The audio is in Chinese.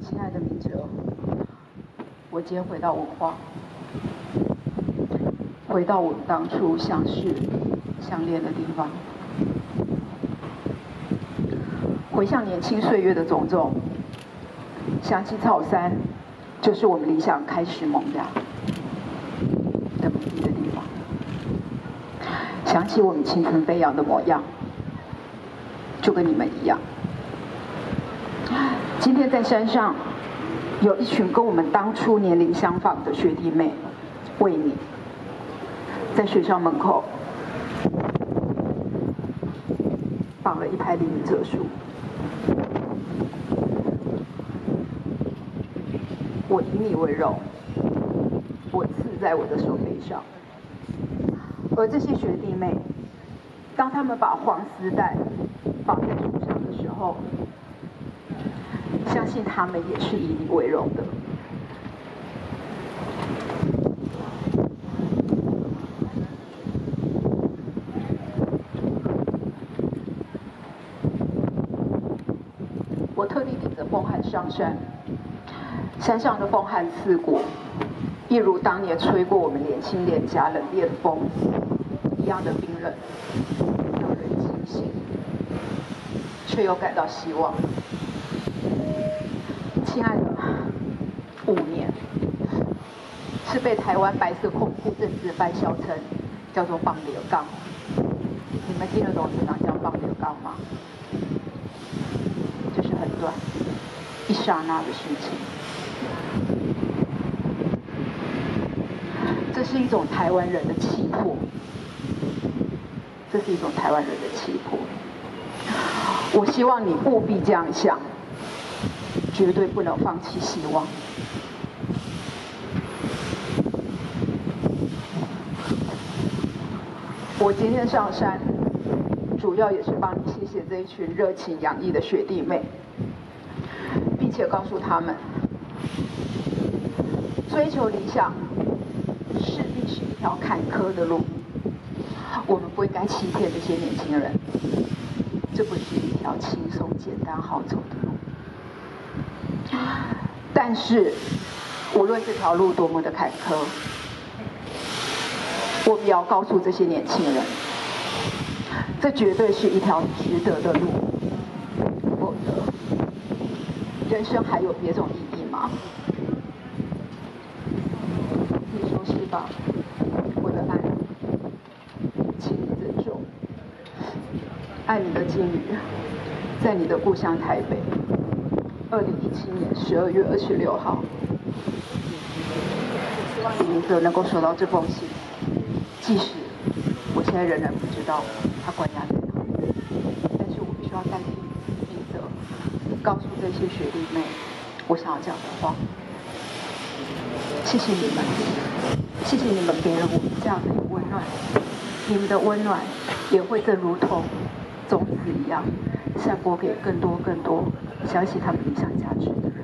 亲爱的明哲，我今天回到文化，回到我们当初相识、相恋的地方，回想年轻岁月的种种，想起草山，就是我们理想开始萌芽的美丽的地方。想起我们青春飞扬的模样，就跟你们一样。今天在山上，有一群跟我们当初年龄相仿的学弟妹，为你，在学校门口绑了一排林泽树。我以你为荣，我刺在我的手背上。而这些学弟妹，当他们把黄丝带绑在树上的时候，相信他们也是以你为荣的。我特地顶着风寒上山，山上的风寒刺骨，一如当年吹过我们年轻脸颊冷冽的风一样的冰冷，让人惊醒，却又感到希望。亲爱的，5年是被台湾白色恐怖政治犯笑称叫做放流港。你们听得懂怎样叫放流港吗？就是很短，一刹那的事情。这是一种台湾人的气魄，这是一种台湾人的气魄。我希望你务必这样想，绝对不能放弃希望。我今天上山，主要也是帮你谢谢这一群热情洋溢的学弟妹，并且告诉他们，追求理想势必是一条坎坷的路，我们不应该欺骗这些年轻人，这不是一条轻松、简单、好走的路。但是，无论这条路多么的坎坷，我们要告诉这些年轻人，这绝对是一条值得的路，否则，人生还有别种意义吗？你说是吧，我的爱，请你珍重。爱你的金鱼，在你的故乡台北，2017年12月26号。希望李明哲能够收到这封信，即使我现在仍然不知道他关押在哪里，但是我必须要代替明哲告诉这些学弟妹我想要讲的话。谢谢你们，谢谢你们给了我们这样的一个温暖，你们的温暖也会正如同种子一样，散播给更多相信他们理想价值的人。